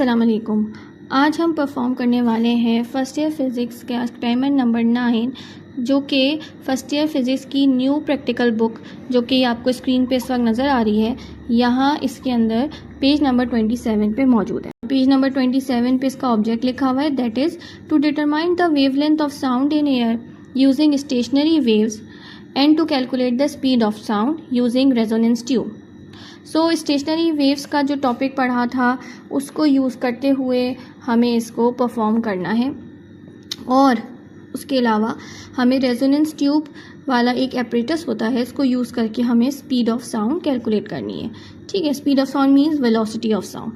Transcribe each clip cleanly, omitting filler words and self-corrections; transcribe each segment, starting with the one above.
अस्सलाम वालेकुम। आज हम परफॉर्म करने वाले हैं फर्स्ट ईयर फ़िज़िक्स के असाइनमेंट नंबर 9, जो कि फर्स्ट ईयर फ़िज़िक्स की न्यू प्रैक्टिकल बुक जो कि आपको स्क्रीन पे इस वक्त नज़र आ रही है। यहाँ इसके अंदर पेज नंबर 27 पे मौजूद है। पेज नंबर 27 पे इसका ऑब्जेक्ट लिखा हुआ है, that is to determine the wavelength of sound in air using stationary waves and to calculate the speed of sound using resonance tube. So stationary waves का जो टॉपिक पढ़ा था उसको यूज़ करते हुए हमें इसको परफॉर्म करना है, और उसके अलावा हमें रेजोनेंस ट्यूब वाला एक एपरेटस होता है, इसको यूज़ करके हमें स्पीड ऑफ साउंड कैलकुलेट करनी है। ठीक है, speed of sound means velocity of sound.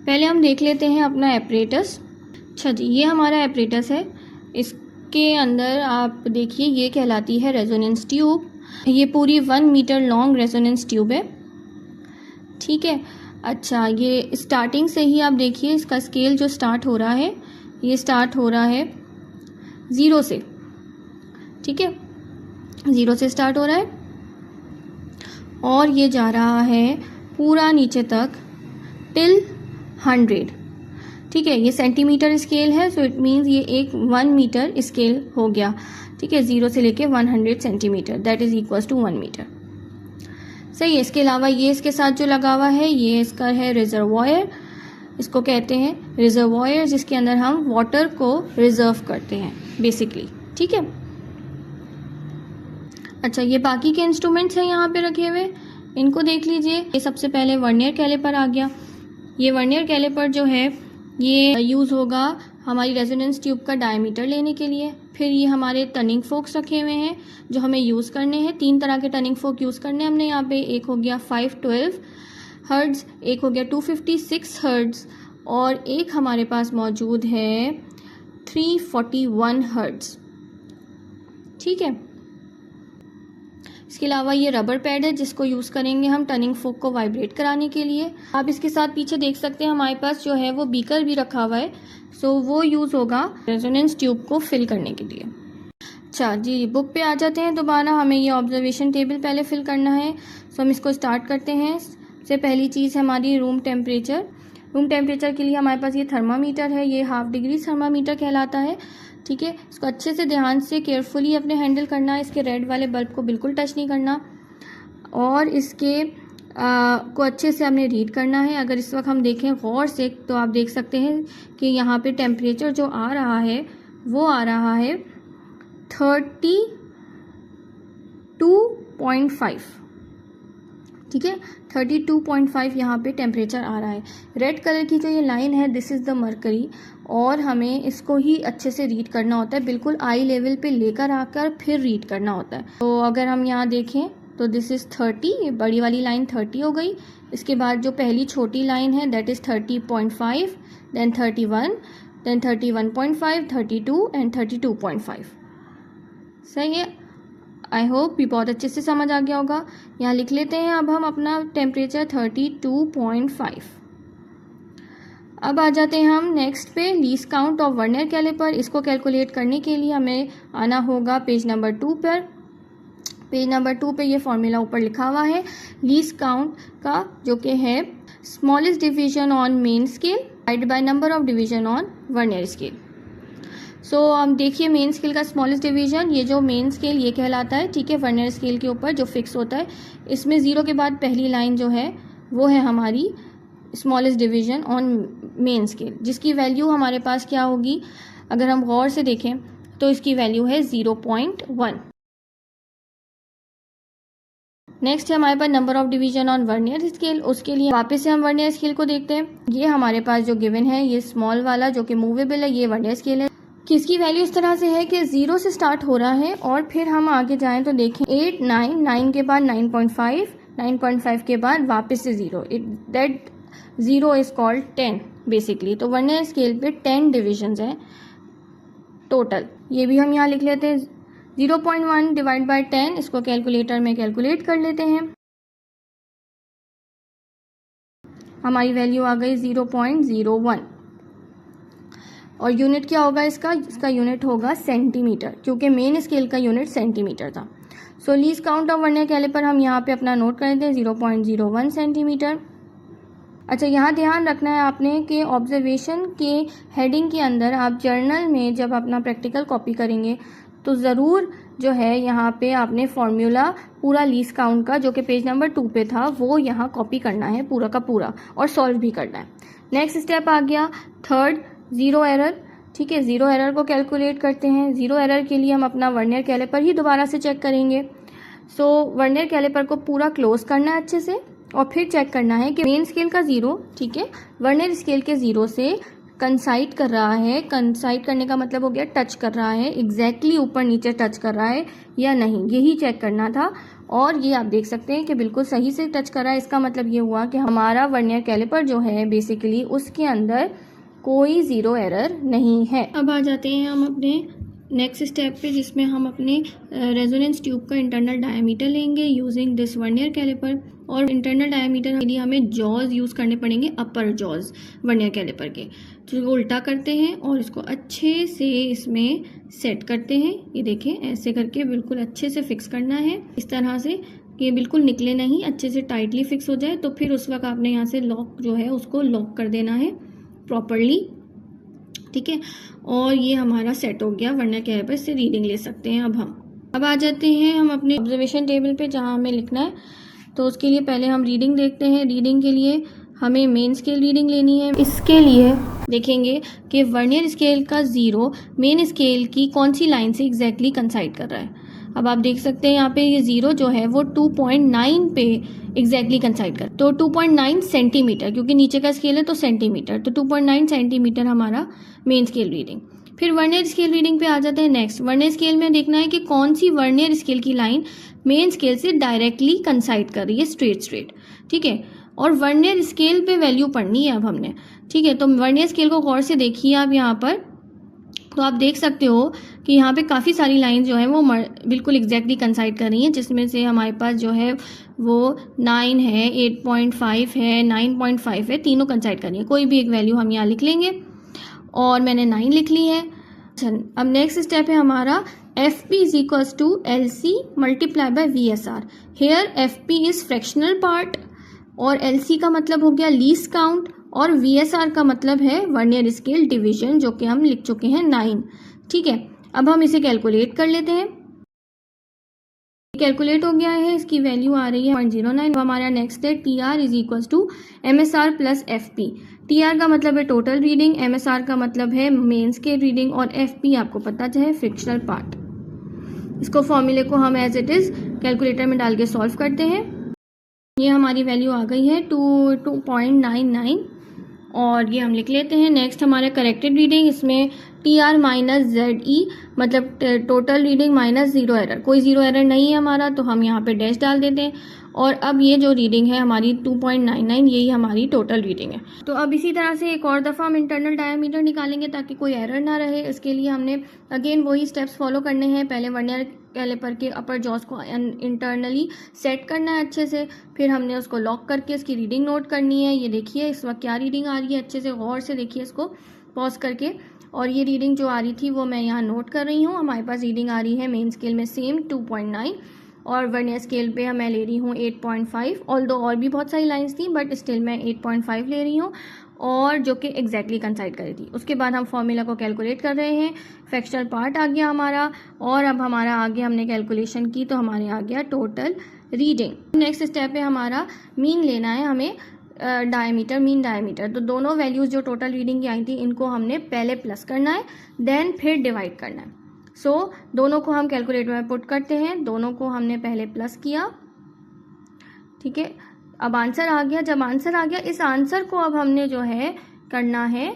पहले हम देख लेते हैं अपना एपरेटस। अच्छा जी, ये हमारा एपरेटस है। इसके अंदर आप देखिए ये कहलाती है रेजोनेंस ट्यूब। ये पूरी 1 मीटर लॉन्ग रेजोनेंस ट्यूब है। ठीक है, अच्छा ये स्टार्टिंग से ही आप देखिए इसका स्केल जो स्टार्ट हो रहा है, ये स्टार्ट हो रहा है 0 से। ठीक है, 0 से स्टार्ट हो रहा है और ये जा रहा है पूरा नीचे तक टिल 100। ठीक है, ये सेंटीमीटर स्केल है, सो इट मीन्स ये एक 1 मीटर स्केल हो गया। ठीक है, 0 से लेके 100 centimetre, that is equals to 1 metre. सही है। इसके अलावा ये इसके साथ जो लगा हुआ है ये इसका है रिजर्वॉयर। इसको कहते हैं रिजर्वॉयर, जिसके अंदर हम वाटर को रिजर्व करते हैं बेसिकली। ठीक है, अच्छा ये बाकी के इंस्ट्रूमेंट्स हैं यहाँ पे रखे हुए, इनको देख लीजिए। ये सबसे पहले वर्नियर कैलिपर आ गया। ये वर्नियर कैलिपर जो है ये यूज़ होगा हमारी रेजोनेंस ट्यूब का डायमीटर लेने के लिए। फिर ये हमारे टर्निंग फोक्स रखे हुए हैं जो हमें यूज़ करने हैं। 3 तरह के टर्निंग फोक यूज़ करने हैं हमने यहाँ पे। एक हो गया 512 हर्ट्ज़, एक हो गया 256 हर्ट्ज़, और एक हमारे पास मौजूद है 341 हर्ट्ज़। ठीक है, इसके अलावा ये रबर पैड है जिसको यूज़ करेंगे हम टर्निंग फोक को वाइब्रेट कराने के लिए। आप इसके साथ पीछे देख सकते हैं हमारे पास जो है वो बीकर भी रखा हुआ है, सो वो यूज़ होगा रेजोनेंस ट्यूब को फिल करने के लिए। अच्छा जी, बुक पे आ जाते हैं दोबारा। हमें ये ऑब्जर्वेशन टेबल पहले फिल करना है, सो हम इसको स्टार्ट करते हैं। सबसे पहली चीज़ है हमारी रूम टेम्परेचर। रूम टेम्परेचर के लिए हमारे पास ये थर्मामीटर है, ये 1/2 डिग्री थर्मामीटर कहलाता है। ठीक है, इसको अच्छे से ध्यान से केयरफुली अपने हैंडल करना है। इसके रेड वाले बल्ब को बिल्कुल टच नहीं करना, और इसके को अच्छे से हमने रीड करना है। अगर इस वक्त हम देखें गौर से तो आप देख सकते हैं कि यहाँ पे टेम्परेचर जो आ रहा है वो आ रहा है 32.5। ठीक है, 32.5 यहाँ पे टेम्परेचर आ रहा है। रेड कलर की जो ये लाइन है दिस इज़ द मरकरी, और हमें इसको ही अच्छे से रीड करना होता है, बिल्कुल आई लेवल पे लेकर आकर फिर रीड करना होता है। तो अगर हम यहाँ देखें तो दिस इज़ 30, ये बड़ी वाली लाइन 30 हो गई। इसके बाद जो पहली छोटी लाइन है that is 30.5, then 31, then 31.5, 32 and 32.5। सही है, आई होप ये बहुत अच्छे से समझ आ गया होगा। यहाँ लिख लेते हैं अब हम अपना टेम्परेचर 32.5। अब आ जाते हैं हम नेक्स्ट पे, least count of vernier calliper. इसको कैलकुलेट करने के लिए हमें आना होगा पेज नंबर 2 पर। पेज नंबर 2 पे ये फॉर्मूला ऊपर लिखा हुआ है लीस्ट काउंट का, जो कि है smallest division on main scale divided by number of division on vernier scale. So हम देखिए मेन स्केल का स्मॉलेस्ट डिवीजन, ये जो मेन स्केल ये कहलाता है। ठीक है, वर्नियर स्केल के ऊपर जो फिक्स होता है, इसमें 0 के बाद पहली लाइन जो है वो है हमारी smallest division on main scale, जिसकी वैल्यू हमारे पास क्या होगी अगर हम गौर से देखें तो इसकी वैल्यू है 0.1। नेक्स्ट है हमारे पास number of division on vernier scale. उसके लिए वापस से हम वर्नियर स्केल को देखते हैं। ये हमारे पास जो गिवन है ये स्मॉल वाला जो कि मूवेबल है, ये वर्नियर स्केल है। किसकी वैल्यू इस तरह से है कि 0 से स्टार्ट हो रहा है, और फिर हम आगे जाएं तो देखें 8, 9, 9 के बाद 9.5, 9.5 के बाद वापस से 0, दैट 0 इज कॉल्ड 10 बेसिकली। तो वर्नियर स्केल पे 10 डिविजन्स हैं टोटल। ये भी हम यहाँ लिख लेते हैं 0.1 डिवाइड बाय 10, इसको कैलकुलेटर में कैलकुलेट कर लेते हैं। हमारी वैल्यू आ गई 0.01, और यूनिट क्या होगा इसका यूनिट होगा सेंटीमीटर, क्योंकि मेन स्केल का यूनिट सेंटीमीटर था। So least count of vernier caliper हम यहाँ पे अपना नोट कर देते हैं 0.01 सेंटीमीटर। अच्छा, यहाँ ध्यान रखना है आपने कि ऑब्जर्वेशन के हेडिंग के अंदर आप जर्नल में जब अपना प्रैक्टिकल कॉपी करेंगे तो ज़रूर जो है यहाँ पे आपने फॉर्मूला पूरा लीस्ट काउंट का जो कि पेज नंबर 2 पे था वो यहाँ कॉपी करना है पूरा का पूरा और सॉल्व भी करना है। नेक्स्ट स्टेप आ गया थर्ड, ज़ीरो एरर। ठीक है, ज़ीरो एरर को कैलकुलेट करते हैं। ज़ीरो एरर के लिए हम अपना वर्नियर कैलिपर ही दोबारा से चेक करेंगे। सो वर्नियर कैलिपर को पूरा क्लोज करना है अच्छे से और फिर चेक करना है कि मेन स्केल का 0, ठीक है, वर्नियर स्केल के 0 से कंसाइड कर रहा है। कंसाइड करने का मतलब हो गया टच कर रहा है, एग्जैक्टली ऊपर नीचे टच कर रहा है या नहीं, यही चेक करना था। और ये आप देख सकते हैं कि बिल्कुल सही से टच कर रहा है। इसका मतलब ये हुआ कि हमारा वर्नियर कैलिपर जो है बेसिकली उसके अंदर कोई ज़ीरो एरर नहीं है। अब आ जाते हैं हम अपने नेक्स्ट स्टेप पे, जिसमें हम अपने रेजोनेंस ट्यूब का इंटरनल डायमीटर लेंगे यूजिंग दिस वर्नियर कैलिपर। और इंटरनल डायमीटर के लिए हमें जॉज यूज़ करने पड़ेंगे, अपर जॉज वर्नियर कैलिपर के। तो इसको उल्टा करते हैं और इसको अच्छे से इसमें सेट करते हैं। ये देखें, ऐसे करके बिल्कुल अच्छे से फिक्स करना है, इस तरह से कि बिल्कुल निकले नहीं, अच्छे से टाइटली फिक्स हो जाए। तो फिर उस वक्त आपने यहाँ से लॉक जो है उसको लॉक कर देना है प्रॉपरली, ठीक है। और ये हमारा सेट हो गया वर्नियर कैलिपर से रीडिंग ले सकते हैं। अब आ जाते हैं हम अपने ऑब्जर्वेशन टेबल पे जहाँ हमें लिखना है। तो उसके लिए पहले हम रीडिंग देखते हैं। रीडिंग के लिए हमें मेन स्केल रीडिंग लेनी है। इसके लिए देखेंगे कि वर्नियर स्केल का 0 मेन स्केल की कौन सी लाइन से एग्जैक्टली कंसाइड कर रहा है। अब आप देख सकते हैं यहाँ पे ये 0 जो है वो 2.9 पे एग्जैक्टली कंसाइड कर, तो 2.9 सेंटीमीटर, क्योंकि नीचे का स्केल है तो सेंटीमीटर, तो 2.9 सेंटीमीटर हमारा मेन स्केल रीडिंग। फिर वर्नियर स्केल रीडिंग पे आ जाते हैं। नेक्स्ट वर्नियर स्केल में देखना है कि कौन सी वर्नियर स्केल की लाइन मेन स्केल से डायरेक्टली कंसाइड कर रही है, स्ट्रेट, ठीक है। और वर्नियर स्केल पे वैल्यू पढ़नी है अब हमने, ठीक है। तो वर्नियर स्केल को गौर से देखिए आप यहाँ पर, तो आप देख सकते हो कि यहाँ पे काफ़ी सारी लाइन जो है वो बिल्कुल एग्जैक्टली कंसाइड कर रही हैं, जिसमें से हमारे पास जो है वो 9 है, 8.5 है, 9.5 है, तीनों कंसाइड कर रही है। कोई भी एक वैल्यू हम यहाँ लिख लेंगे और मैंने 9 लिख ली है। अब नेक्स्ट स्टेप है हमारा FP is equals to LC multiply by VSR। Here FP is fractional part और LC का मतलब हो गया लीस्ट काउंट और VSR का मतलब है वर्नियर स्केल डिवीजन, जो कि हम लिख चुके हैं 9, ठीक है। अब हम इसे कैलकुलेट कर लेते हैं। कैलकुलेट हो गया है, इसकी वैल्यू आ रही है 0.09। हमारा नेक्स्ट है TR is equals to MSR plus FP। TR का मतलब है टोटल रीडिंग, MSR का मतलब है मेन स्केल रीडिंग और FP आपको पता है फ्रिक्शनल पार्ट। इसको फॉर्मूले को हम एज इट इज कैलकुलेटर में डाल के सॉल्व करते हैं। ये हमारी वैल्यू आ गई है 2.99 और ये हम लिख लेते हैं। नेक्स्ट हमारा करेक्टेड रीडिंग, इसमें TR माइनस ZE मतलब total reading minus zero error, कोई ज़ीरो एरर नहीं है हमारा, तो हम यहाँ पे डैश डाल देते हैं। और अब ये जो रीडिंग है हमारी 2.99, यही हमारी टोटल रीडिंग है। तो अब इसी तरह से एक और दफ़ा हम इंटरनल डायमीटर निकालेंगे ताकि कोई एरर ना रहे। इसके लिए हमने अगेन वही स्टेप्स फॉलो करने हैं। पहले वर्नियर कैलिपर के अपर जॉज को इंटरनली सेट करना है अच्छे से, फिर हमने उसको लॉक करके इसकी रीडिंग नोट करनी है। ये देखिए इस वक्त क्या रीडिंग आ रही है, अच्छे से गौर से देखिए इसको पॉज करके। और ये रीडिंग जो आ रही थी वो मैं यहाँ नोट कर रही हूँ। हमारे पास रीडिंग आ रही है मेन स्केल में सेम 2.9 और वर्नियर स्केल पे मैं ले रही हूँ 8.5। ऑल्दो और भी बहुत सारी लाइंस थी बट स्टिल मैं 8.5 ले रही हूँ, और जो कि एग्जैक्टली कंसाइड करी थी। उसके बाद हम फॉर्मूला को कैलकुलेट कर रहे हैं। फ्रैक्शनल पार्ट आ गया हमारा, और अब हमारा आगे हमने कैलकुलेशन की तो हमारे आ गया टोटल रीडिंग। नेक्स्ट स्टेप है हमारा मीन लेना है हमें, डायमीटर, मीन डायमीटर। तो दोनों वैल्यूज़ जो टोटल रीडिंग की आई थी इनको हमने पहले प्लस करना है, देन फिर डिवाइड करना है। सो दोनों को हम कैलकुलेटर में पुट करते हैं। दोनों को हमने पहले प्लस किया, ठीक है। अब आंसर आ गया। जब आंसर आ गया, इस आंसर को अब हमने जो है करना है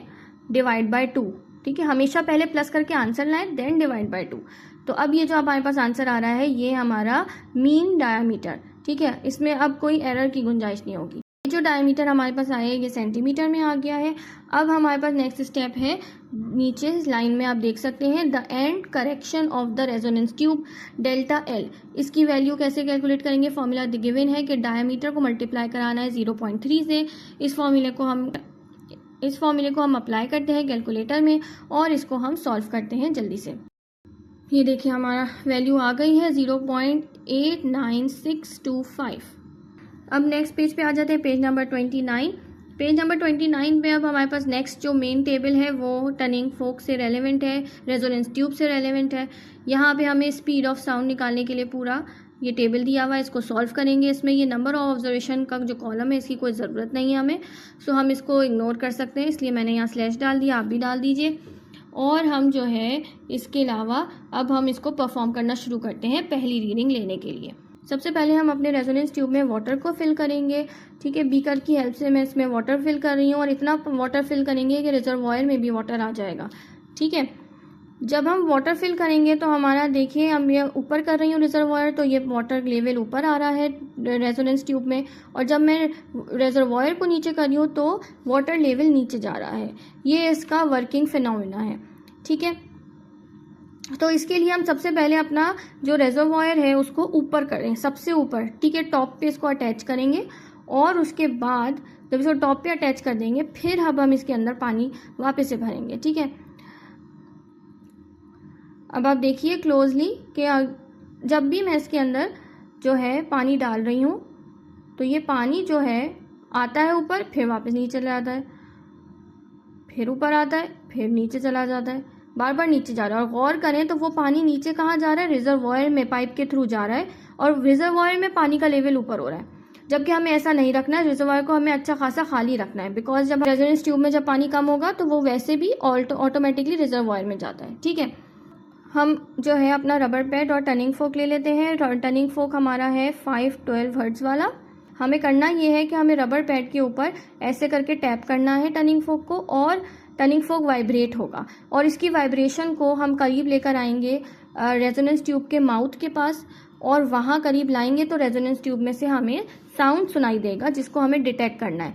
डिवाइड बाय 2, ठीक है। हमेशा पहले प्लस करके आंसर लाएं देन डिवाइड बाय 2। तो अब ये जो हमारे पास आंसर आ रहा है ये हमारा मीन डायमीटर, ठीक है। इसमें अब कोई एरर की गुंजाइश नहीं होगी। जो डायमीटर हमारे पास आया है ये सेंटीमीटर में आ गया है। अब हमारे पास नेक्स्ट स्टेप है, नीचे लाइन में आप देख सकते हैं the end correction of the resonance tube delta L. इसकी वैल्यू कैसे कैलकुलेट करेंगे, फॉर्मूला गिवन है कि डायमीटर को मल्टीप्लाई कराना है 0.3 से। इस फॉर्मूले को हम अप्लाई करते हैं कैलकुलेटर में और इसको हम सॉल्व करते हैं जल्दी से। ये देखिए हमारा वैल्यू आ गई है 0.89625। अब नेक्स्ट पेज पे आ जाते हैं, पेज नंबर 29। पेज नंबर 29 पे अब हमारे पास नेक्स्ट जो मेन टेबल है वो टनिंग फोक से रेलेवेंट है, रेजोनेंस ट्यूब से रेलेवेंट है। यहाँ पे हमें स्पीड ऑफ साउंड निकालने के लिए पूरा ये टेबल दिया हुआ है, इसको सॉल्व करेंगे। इसमें ये नंबर ऑफ ऑब्जर्वेशन का जो कॉलम है इसकी कोई ज़रूरत नहीं है हमें, सो हम इसको इग्नोर कर सकते हैं, इसलिए मैंने यहाँ स्लैश डाल दिया, आप भी डाल दीजिए। और हम जो है इसके अलावा अब हम इसको परफॉर्म करना शुरू करते हैं पहली रीडिंग लेने के लिए। सबसे पहले हम अपने रेजोनेंस ट्यूब में वाटर को फिल करेंगे। ठीक है, बीकर की हेल्प से मैं इसमें वाटर फिल कर रही हूँ और इतना वाटर फिल करेंगे कि रिजर्वॉयर में भी वाटर आ जाएगा। ठीक है, जब हम वाटर फिल करेंगे तो हमारा देखिए, हम ये ऊपर कर रही हूँ रिजर्वॉयर, तो ये वाटर लेवल ऊपर आ रहा है रेजोनेंस ट्यूब में, और जब मैं रिजर्वॉयर को नीचे कर रही हूँ तो वाटर लेवल नीचे जा रहा है। ये इसका वर्किंग फिनोमेना है। ठीक है, तो इसके लिए हम सबसे पहले अपना जो रिजर्वॉयर है उसको ऊपर करें, सबसे ऊपर। ठीक है, टॉप पे इसको अटैच करेंगे और उसके बाद जब इसको टॉप पे अटैच कर देंगे फिर हम इसके अंदर पानी वापस से भरेंगे। ठीक है, अब आप देखिए क्लोजली कि जब भी मैं इसके अंदर जो है पानी डाल रही हूँ तो ये पानी जो है आता है ऊपर, फिर वापस नीचे चला जाता है, फिर ऊपर आता है, फिर नीचे चला जाता है, बार बार नीचे जा रहा है। और गौर करें तो वो पानी नीचे कहाँ जा रहा है, रिजर्वॉयर में पाइप के थ्रू जा रहा है, और रिजर्वॉयर में पानी का लेवल ऊपर हो रहा है। जबकि हमें ऐसा नहीं रखना है, रिजर्वॉयर को हमें अच्छा खासा खाली रखना है, बिकॉज जब रेजोनेंस ट्यूब में जब पानी कम होगा तो वो वैसे भी ऑटोमेटिकली रिजर्वॉयर में जाता है। ठीक है, हम जो है अपना रबर पैड और टनिंग फोक ले लेते हैं। टनिंग फोक हमारा है 512 हर्ट्ज वाला। हमें करना ये है कि हमें रबर पैड के ऊपर ऐसे करके टैप करना है टनिंग फोक को, और टनिंग फोक वाइब्रेट होगा, और इसकी वाइब्रेशन को हम करीब लेकर आएंगे रेजोनेंस ट्यूब के माउथ के पास, और वहाँ करीब लाएंगे तो रेजोनेंस ट्यूब में से हमें साउंड सुनाई देगा, जिसको हमें डिटेक्ट करना है।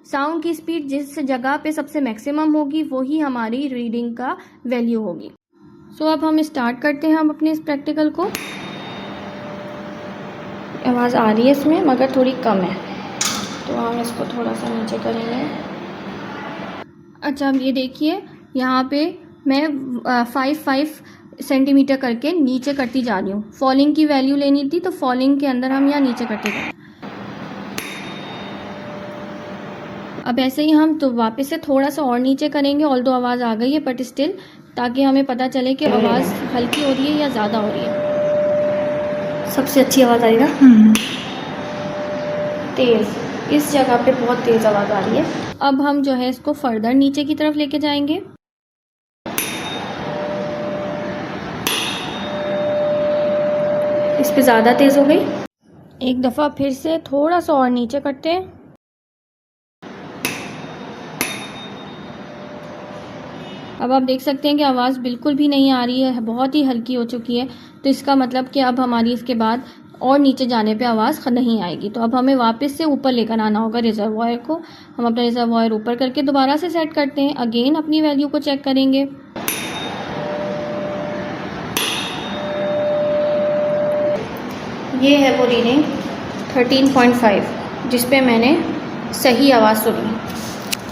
साउंड की स्पीड जिस जगह पे सबसे मैक्सिमम होगी वही हमारी रीडिंग का वैल्यू होगी। सो अब हम स्टार्ट करते हैं हम अपने इस प्रैक्टिकल को। आवाज़ आ रही है इसमें मगर थोड़ी कम है, तो हम इसको थोड़ा सा नीचे करेंगे। अच्छा, अब ये देखिए यहाँ पे मैं 5 सेंटीमीटर करके नीचे करती जा रही हूँ। फॉलिंग की वैल्यू लेनी थी, तो फॉलिंग के अंदर हम यहाँ नीचे करते जाएं। अब ऐसे ही हम तो वापस से थोड़ा सा और नीचे करेंगे, ऑल्दो आवाज़ आ गई है बट स्टिल, ताकि हमें पता चले कि आवाज़ हल्की हो रही है या ज़्यादा हो रही है। सबसे अच्छी आवाज़ आ रही है ना, तेज़, इस जगह पे बहुत तेज़ आवाज़ आ रही है। अब हम जो है इसको फर्दर नीचे की तरफ लेके जाएंगे। इस पे ज़्यादा तेज़ हो गई, एक दफ़ा फिर से थोड़ा सा और नीचे करते हैं। अब आप देख सकते हैं कि आवाज़ बिल्कुल भी नहीं आ रही है, बहुत ही हल्की हो चुकी है, तो इसका मतलब कि अब हमारी इसके बाद और नीचे जाने पे आवाज़ नहीं आएगी। तो अब हमें वापस से ऊपर लेकर आना होगा रिजर्वॉयर को। हम अपना रिजर्वॉयर ऊपर करके दोबारा से सेट करते हैं, अगेन अपनी वैल्यू को चेक करेंगे। ये है वो रीडिंग 13.5 जिस पे मैंने सही आवाज़ सुनी।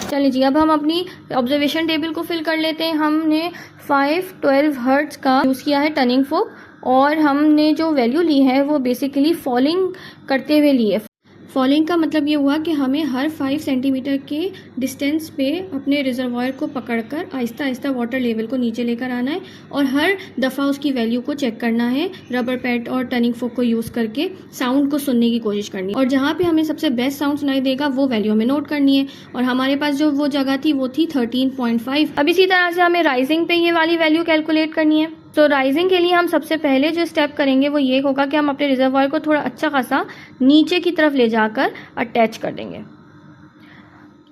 चलिए जी, अब हम अपनी ऑब्जर्वेशन टेबल को फिल कर लेते हैं। हमने 512 हर्ट्ज का यूज़ किया है टनिंग फोक, और हमने जो वैल्यू ली है वो बेसिकली फॉलिंग करते हुए ली है। फॉलिंग का मतलब ये हुआ कि हमें हर 5 सेंटीमीटर के डिस्टेंस पे अपने रिजर्वॉयर को पकड़कर आहिस्ता आहिस्ता वाटर लेवल को नीचे लेकर आना है, और हर दफ़ा उसकी वैल्यू को चेक करना है रबर पैड और टनिंग फोक को यूज़ करके साउंड को सुनने की कोशिश करनी है, और जहाँ पे हमें सबसे बेस्ट साउंड सुनाई देगा वो वैल्यू हमें नोट करनी है। और हमारे पास जो वो जगह थी वो थी 13.5। अब इसी तरह से हमें राइजिंग पे ये वाली वैल्यू कैलकुलेट करनी है। तो राइजिंग के लिए हम सबसे पहले जो स्टेप करेंगे वो ये होगा कि हम अपने रिजर्वॉयर को थोड़ा अच्छा खासा नीचे की तरफ ले जाकर अटैच कर देंगे।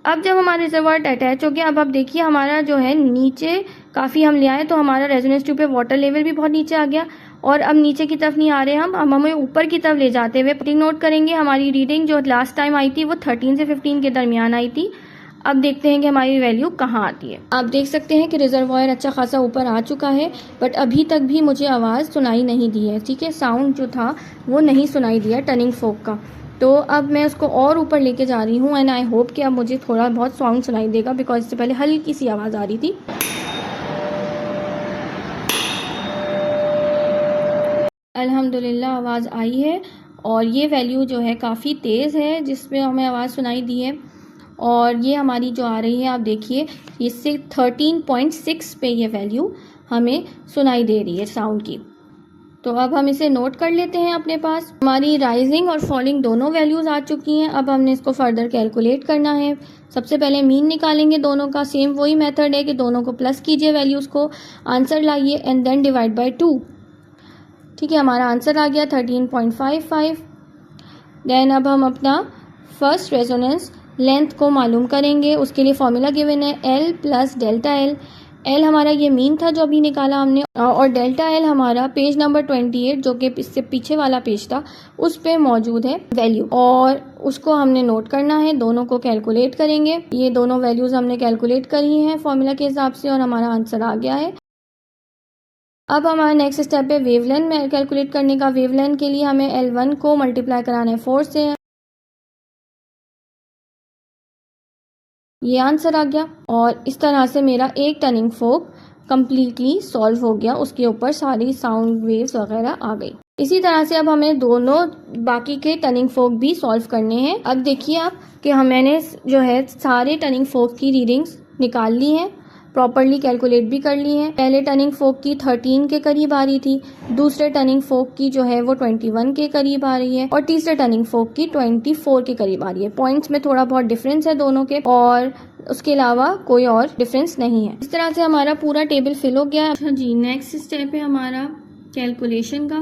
अब जब हमारा रिजर्वॉयर अटैच हो गया, अब आप देखिए हमारा जो है नीचे काफ़ी हम ले आए, तो हमारा रेजोनेंस ट्यूब पे वाटर लेवल भी बहुत नीचे आ गया, और अब नीचे की तरफ नहीं आ रहे हम, अब हमें ऊपर की तरफ ले जाते हुए रीडिंग नोट करेंगे। हमारी रीडिंग जो लास्ट टाइम आई थी वो 13 से 15 के दरमियान आई थी। अब देखते हैं कि हमारी वैल्यू कहाँ आती है। आप देख सकते हैं कि रिजर्वॉयर अच्छा खासा ऊपर आ चुका है, बट अभी तक भी मुझे आवाज़ सुनाई नहीं दी है। ठीक है, साउंड जो था वो नहीं सुनाई दिया टनिंग फोक का। तो अब मैं उसको और ऊपर लेके जा रही हूँ, एंड आई होप कि अब मुझे थोड़ा बहुत साउंड सुनाई देगा, बिकॉज इससे पहले हल्की सी आवाज़ आ रही थी। अल्हम्दुलिल्लाह आवाज़ आई है, और ये वैल्यू जो है काफ़ी तेज़ है जिसमें हमें आवाज़ सुनाई दी है। और ये हमारी जो आ रही है आप देखिए इससे 13.6 पे ये वैल्यू हमें सुनाई दे रही है साउंड की। तो अब हम इसे नोट कर लेते हैं अपने पास। हमारी राइजिंग और फॉलिंग दोनों वैल्यूज़ आ चुकी हैं। अब हमने इसको फर्दर कैलकुलेट करना है। सबसे पहले मीन निकालेंगे दोनों का। सेम वही मेथड है कि दोनों को प्लस कीजिए वैल्यूज़ को, आंसर लाइए एंड देन डिवाइड बाय 2। ठीक है, हमारा आंसर आ गया 13.55। देन अब हम अपना फर्स्ट रेजोनेंस लेंथ को मालूम करेंगे। उसके लिए फॉर्मूला गिवन है L plus delta L। L हमारा ये मीन था जो अभी निकाला हमने, और डेल्टा L हमारा पेज नंबर 28 जो कि इससे पीछे वाला पेज था उस पे मौजूद है वैल्यू, और उसको हमने नोट करना है। दोनों को कैलकुलेट करेंगे। ये दोनों वैल्यूज़ हमने कैलकुलेट करी हैं फॉर्मूला के हिसाब से और हमारा आंसर आ गया है। अब हमारा नेक्स्ट स्टेप है वेवलेंथ में कैलकुलेट करने का। वेवलेंथ के लिए हमें L1 को मल्टीप्लाई कराना है 4 से। ये आंसर आ गया और इस तरह से मेरा एक टर्निंग फोक कम्प्लीटली सॉल्व हो गया। उसके ऊपर सारी साउंड वेव्स वगैरह आ गई। इसी तरह से अब हमें दोनों बाकी के टर्निंग फोक भी सॉल्व करने हैं। अब देखिए आप कि मैंने जो है सारे टर्निंग फोक की रीडिंग्स निकाल ली हैं, प्रॉपरली कैलकुलेट भी कर ली है। पहले टर्निंग फोक की 13 के करीब आ रही थी, दूसरे टर्निंग फोक की जो है वो 21 के करीब आ रही है और तीसरे टर्निंग फोक की 24 के करीब आ रही है। पॉइंट्स में थोड़ा बहुत डिफरेंस है दोनों के और उसके अलावा कोई और डिफरेंस नहीं है। इस तरह से हमारा पूरा टेबल फिल हो गया। अच्छा जी, नेक्स्ट स्टेप है हमारा कैलकुलेशन का।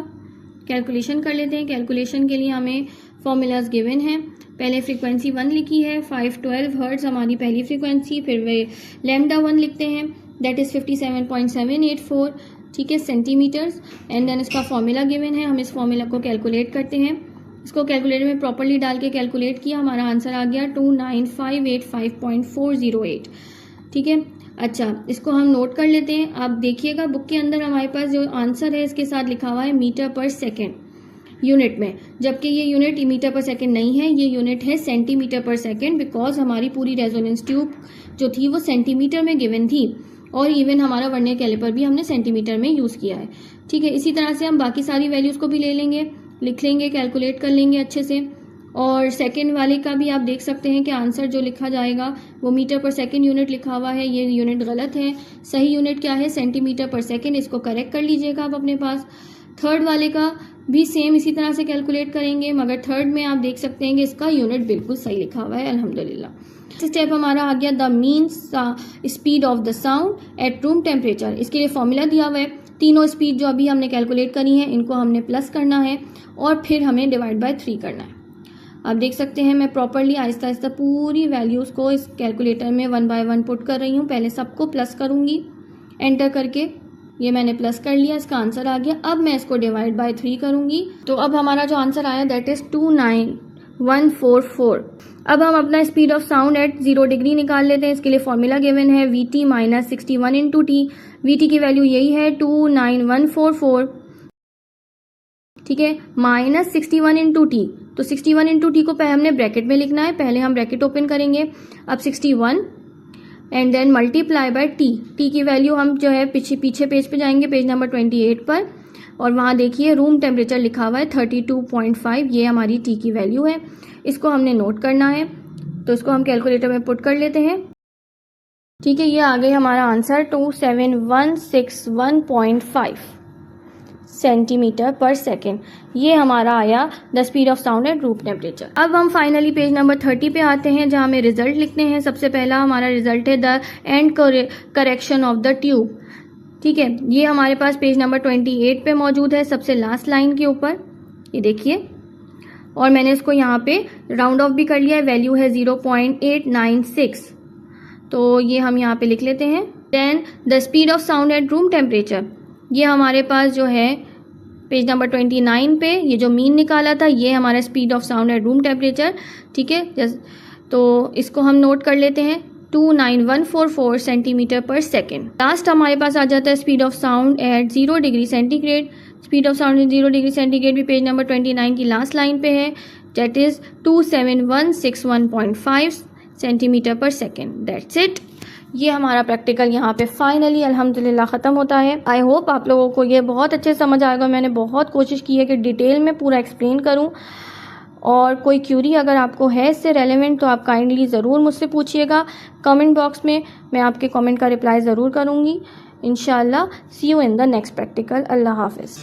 कैलकुलेशन कर लेते हैं। कैलकुलेशन के लिए हमें फॉर्मूलाज गिवन हैं। पहले फ्रीक्वेंसी 1 लिखी है 512 हर्ट्ज हमारी पहली फ्रीक्वेंसी, फिर वे लैम्डा 1 लिखते हैं दैट इज़ 57.784, ठीक है, सेंटीमीटर्स। एंड देन इसका फॉर्मूला गिवन है। हम इस फॉर्मूला को कैलकुलेट करते हैं। इसको कैलकुलेटर में प्रॉपरली डाल के कैलकुलेट किया, हमारा आंसर आ गया 29585.408, ठीक है। अच्छा, इसको हम नोट कर लेते हैं। आप देखिएगा बुक के अंदर हमारे पास जो आंसर है इसके साथ लिखा हुआ है मीटर पर सेकेंड यूनिट में, जबकि ये यूनिट मीटर पर सेकेंड नहीं है, ये यूनिट है सेंटीमीटर पर सेकेंड, बिकॉज हमारी पूरी रेजोनेंस ट्यूब जो थी वो सेंटीमीटर में गिवन थी और इवन हमारा वर्नियर कैलिपर भी हमने सेंटीमीटर में यूज़ किया है, ठीक है। इसी तरह से हम बाकी सारी वैल्यूज़ को भी ले लेंगे, लिख लेंगे, कैलकुलेट कर लेंगे अच्छे से। और सेकेंड वाले का भी आप देख सकते हैं कि आंसर जो लिखा जाएगा वो मीटर पर सेकेंड यूनिट लिखा हुआ है, ये यूनिट गलत है। सही यूनिट क्या है? सेंटीमीटर पर सेकेंड। इसको करेक्ट कर लीजिएगा आप अपने पास। थर्ड वाले का भी सेम इसी तरह से कैलकुलेट करेंगे, मगर थर्ड में आप देख सकते हैं कि इसका यूनिट बिल्कुल सही लिखा हुआ है, अल्हम्दुलिल्लाह। स्टेप हमारा आ गया the mean speed of the sound at room temperature. इसके लिए फॉर्मूला दिया हुआ है। तीनों स्पीड जो अभी हमने कैलकुलेट करी है इनको हमने प्लस करना है और फिर हमें डिवाइड बाय 3 करना है। आप देख सकते हैं मैं प्रॉपरली आहिस्ता आहिस्ता पूरी वैल्यूज़ को इस कैलकुलेटर में 1 बाय 1 पुट कर रही हूँ। पहले सबको प्लस करूँगी एंटर करके, ये मैंने प्लस कर लिया, इसका आंसर आ गया। अब मैं इसको डिवाइड बाय 3 करूँगी, तो अब हमारा जो आंसर आया दैट इज़ 29144। अब हम अपना speed of sound eight 0 degree निकाल लेते हैं। इसके लिए फॉर्मूला गिवन है VT minus 61 into T. VT की वैल्यू यही है 29144, ठीक है, माइनस 61 इंटू टी। तो 61 इंटू टी को पहले हमने ब्रैकेट में लिखना है। पहले हम ब्रैकेट ओपन करेंगे, अब 61 and then multiply by T. T की वैल्यू हम जो है पीछे पेज पे जाएंगे, पेज नंबर 28 पर, और वहाँ देखिए रूम टेम्परेचर लिखा हुआ है 32.5, ये हमारी टी की वैल्यू है। इसको हमने नोट करना है, तो इसको हम कैलकुलेटर में पुट कर लेते हैं, ठीक है। ये आ गई हमारा आंसर 27161.5 सेंटीमीटर पर सेकेंड। ये हमारा आया the speed of sound at room temperature. अब हम फाइनली पेज नंबर 30 पे आते हैं जहाँ हमें रिजल्ट लिखते हैं। सबसे पहला हमारा रिजल्ट है the end correction of the tube, ठीक है। ये हमारे पास पेज नंबर 28 पे मौजूद है, सबसे लास्ट लाइन के ऊपर, ये देखिए। और मैंने इसको यहाँ पे राउंड ऑफ भी कर लिया है, वैल्यू है 0.896, तो ये हम यहाँ पे लिख लेते हैं। Then the speed of sound at room temperature, ये हमारे पास जो है पेज नंबर 29 पे ये जो मीन निकाला था ये हमारा speed of sound at room temperature, ठीक है। तो इसको हम नोट कर लेते हैं 29144 सेंटीमीटर पर सेकेंड। लास्ट हमारे पास आ जाता है speed of sound eight 0 degree centigrade. Speed of sound eight 0 degree centigrade भी पेज नंबर 29 की लास्ट लाइन पे है, दैट इज 27161.5 सेंटीमीटर पर सेकेंड। That's it. ये हमारा प्रैक्टिकल यहाँ पे फाइनली अल्हम्दुलिल्लाह ख़त्म होता है। आई होप आप लोगों को ये बहुत अच्छे समझ आएगा। मैंने बहुत कोशिश की है कि डिटेल में पूरा एक्सप्लेन करूँ और कोई क्यूरी अगर आपको है इससे रेलेवेंट तो आप काइंडली ज़रूर मुझसे पूछिएगा कमेंट बॉक्स में, मैं आपके कमेंट का रिप्लाई ज़रूर करूँगी इंशाल्लाह। See you in the next practical. अल्लाह हाफिज़।